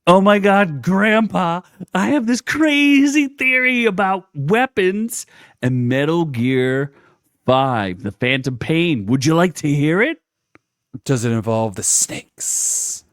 Oh my God, Grandpa, I have this crazy theory about weapons and Metal Gear 5, The Phantom Pain. Would you like to hear it? Does it involve the snakes?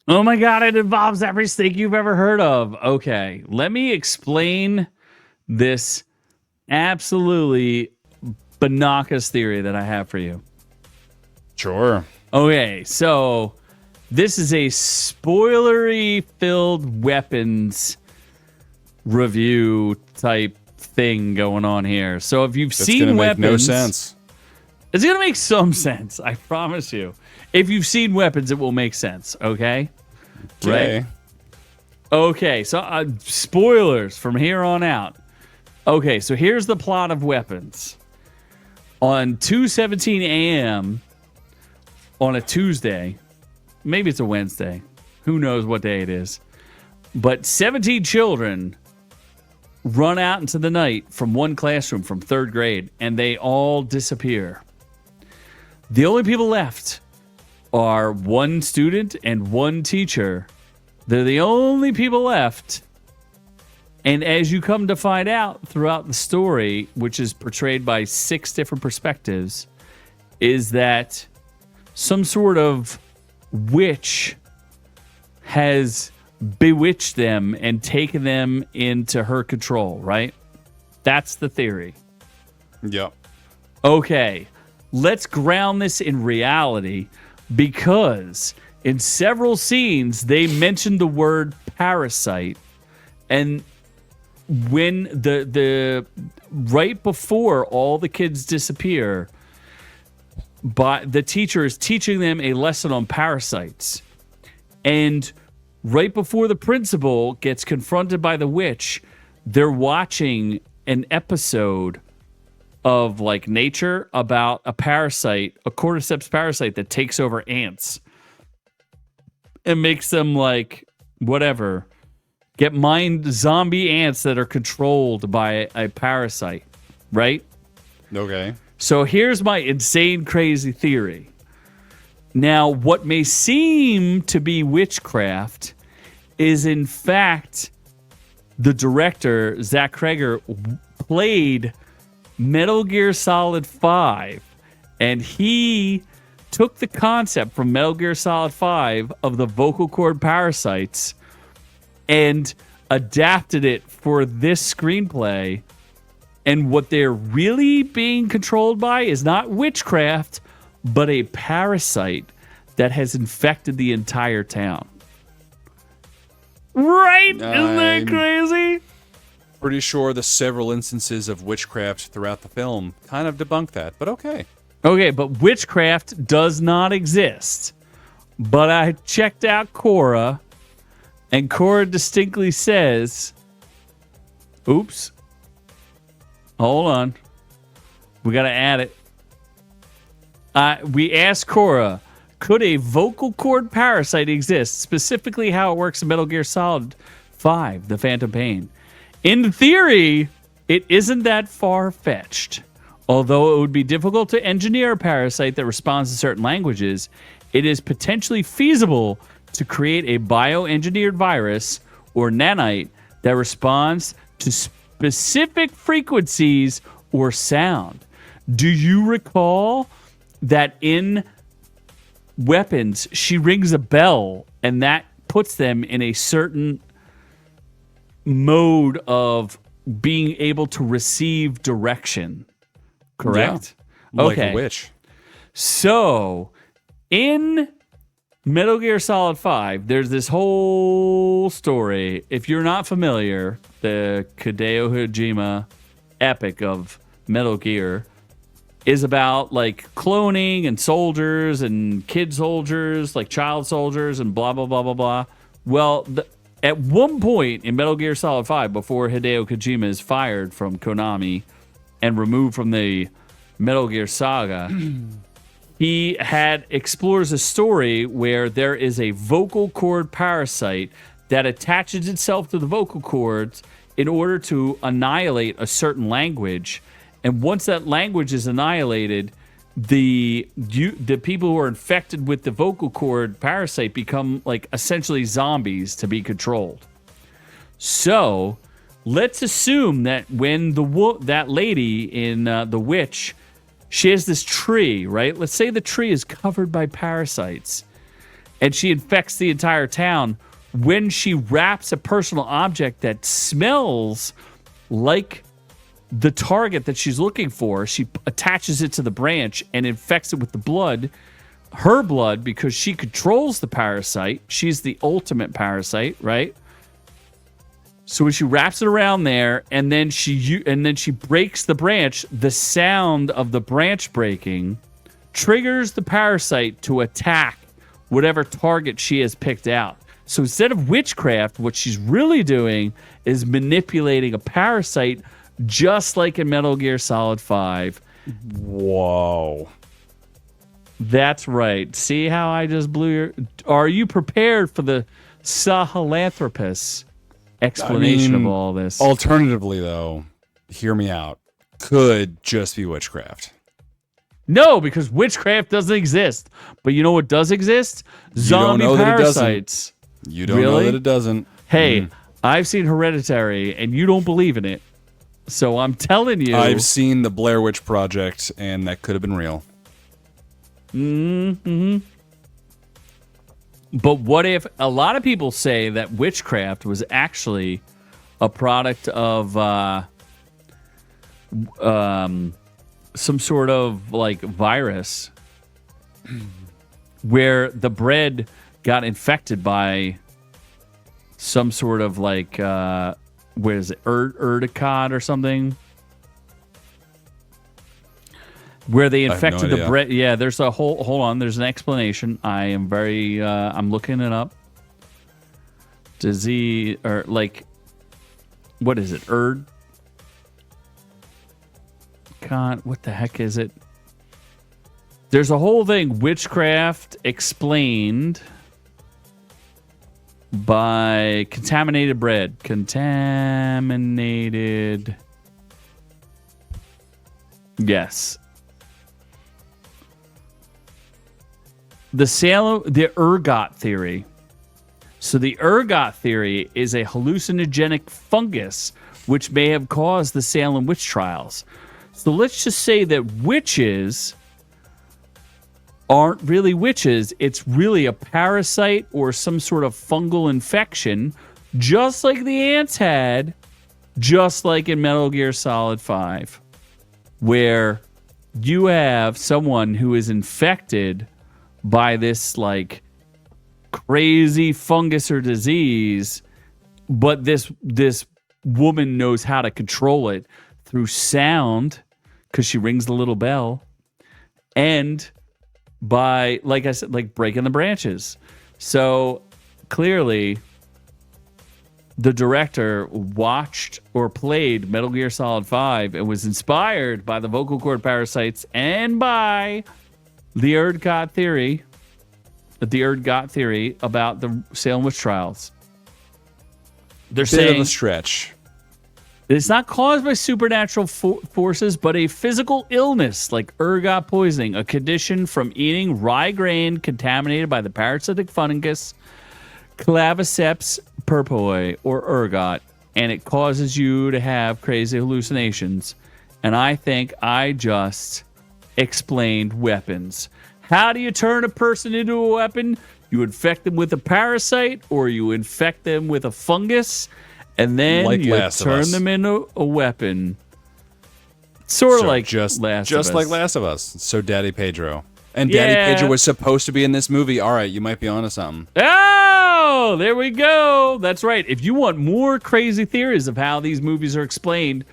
Oh my God, it involves every snake you've ever heard of. Okay, let me explain this absolutely bananas theory that I have for you. Sure. Okay, so this is a spoilery filled weapons review type thing going on here. So if you've seen weapons, make no sense. It's going to make some sense, I promise you. If you've seen weapons, it will make sense, okay? Okay. Right? Okay, so spoilers from here on out. Okay, so here's the plot of Weapons. On 2:17 a.m. on a Tuesday, maybe it's a Wednesday, who knows what day it is, but 17 children run out into the night from one classroom from third grade, and they all disappear. The only people left are one student and one teacher. They're the only people left. And as you come to find out throughout the story, which is portrayed by 6 different perspectives, is that some sort of witch has bewitched them and taken them into her control, right? That's the theory. Yep. Okay, let's ground this in reality, because in several scenes they mentioned the word parasite, and when the right before all the kids disappear, but the teacher is teaching them a lesson on parasites, and right before the principal gets confronted by the witch, they're watching an episode of like nature about a parasite, a cordyceps parasite that takes over ants and makes them like whatever, get mind zombie ants that are controlled by a parasite, right? Okay. So here's my insane, crazy theory. Now, what may seem to be witchcraft is in fact the director, Zach Cregger, played Metal Gear Solid 5, and he took the concept from Metal Gear Solid 5 of the vocal cord parasites and adapted it for this screenplay. And what they're really being controlled by is not witchcraft, but a parasite that has infected the entire town. Right? Isn't that crazy? Pretty sure the several instances of witchcraft throughout the film kind of debunk that, but okay. Okay, but witchcraft does not exist. But I checked out Cora, and Cora distinctly says, oops, hold on, we got to add it. We asked Cora, could a vocal cord parasite exist? Specifically how it works in Metal Gear Solid 5, The Phantom Pain. In theory, it isn't that far-fetched. Although it would be difficult to engineer a parasite that responds to certain languages, it is potentially feasible to create a bioengineered virus or nanite that responds to specific frequencies or sound. Do you recall that in Weapons, she rings a bell and that puts them in a certain mode of being able to receive direction? Correct? Yeah, like okay. a witch. So, in Metal Gear Solid 5, there's this whole story. If you're not familiar, the Hideo Kojima epic of Metal Gear is about like cloning and soldiers and kid soldiers, like child soldiers and blah, blah, blah, blah, blah. Well, at one point in Metal Gear Solid 5, before Hideo Kojima is fired from Konami and removed from the Metal Gear saga, he explores a story where there is a vocal cord parasite that attaches itself to the vocal cords in order to annihilate a certain language. And once that language is annihilated, the people who are infected with the vocal cord parasite become like essentially zombies to be controlled. So let's assume that when that lady in The Witch, she has this tree, right? Let's say the tree is covered by parasites and she infects the entire town. When she wraps a personal object that smells like the target that she's looking for, she attaches it to the branch and infects it with the blood, her blood, because she controls the parasite. She's the ultimate parasite, right? So when she wraps it around there and then she breaks the branch, the sound of the branch breaking triggers the parasite to attack whatever target she has picked out. So instead of witchcraft, what she's really doing is manipulating a parasite, just like in Metal Gear Solid 5. Whoa. That's right. See how I just blew your... Are you prepared for the Sahelanthropus explanation of all this? Alternatively, though, hear me out, could just be witchcraft. No, because witchcraft doesn't exist. But you know what does exist? Zombie parasites. You don't know that it doesn't. Hey, I've seen Hereditary, and you don't believe in it. So I'm telling you. I've seen the Blair Witch Project, and that could have been real. Mm-hmm. But what if a lot of people say that witchcraft was actually a product of some sort of like virus where the bread got infected by some sort of like where is it, urticot or something, where they infected the bread. Yeah, there's a hold on, there's an explanation. I'm looking it up. Disease, or like, what is it, what the heck is it? There's a whole thing, witchcraft explained by contaminated bread. Contaminated. Yes. The ergot theory. So the ergot theory is a hallucinogenic fungus which may have caused the Salem witch trials. So let's just say that witches aren't really witches. It's really a parasite or some sort of fungal infection, just like the ants had, just like in Metal Gear Solid 5, where you have someone who is infected by this like crazy fungus or disease, but this woman knows how to control it through sound, because she rings the little bell, and by, like I said, like breaking the branches. So clearly the director watched or played Metal Gear Solid 5 and was inspired by the vocal cord parasites and by the ergot theory about the Salem witch trials. They're saying of a stretch. It's not caused by supernatural forces, but a physical illness like ergot poisoning, a condition from eating rye grain contaminated by the parasitic fungus Claviceps purpuroi, or ergot, and it causes you to have crazy hallucinations. And I think I just explained weapons. How do you turn a person into a weapon? You infect them with a parasite, or you infect them with a fungus, and then like you turn them into a weapon. Sort of like just Last of Us. Like Last of Us. So Daddy Pedro. And Daddy Pedro was supposed to be in this movie. All right, you might be onto something. Oh, there we go. That's right. If you want more crazy theories of how these movies are explained,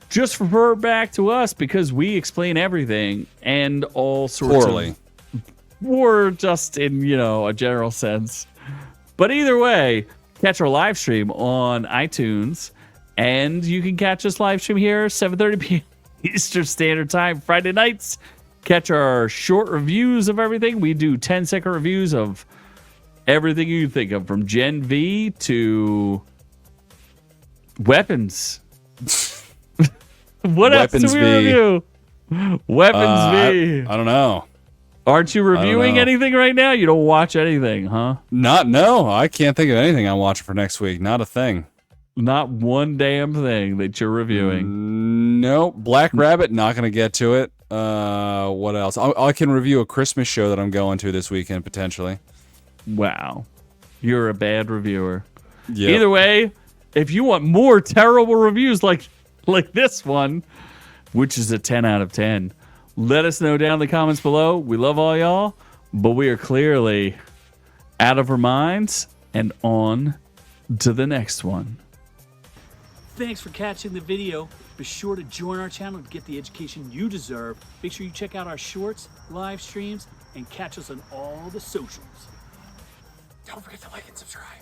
just refer back to us, because we explain everything and all sorts Poorly. Or just in, a general sense. But either way, catch our live stream on iTunes, and you can catch us live stream here 7:30 p.m. Eastern Standard Time Friday nights. Catch our short reviews of everything. We do 10-second reviews of everything you think of, from Gen V to Weapons. What else Weapons do we V. review? Weapons V. I don't know. Aren't you reviewing know. anything right now? You don't watch anything, huh? No, I can't think of anything I'm watching for next week. Not a thing. Not one damn thing that you're reviewing. Nope. Black Rabbit, not going to get to it. What else? I can review a Christmas show that I'm going to this weekend, potentially. Wow. You're a bad reviewer. Yep. Either way, if you want more terrible reviews like this one, which is a 10 out of 10, let us know down in the comments below. We love all y'all, but we are clearly out of our minds and on to the next one. Thanks for catching the video. Be sure to join our channel to get the education you deserve. Make sure you check out our shorts, live streams, and catch us on all the socials. Don't forget to like and subscribe.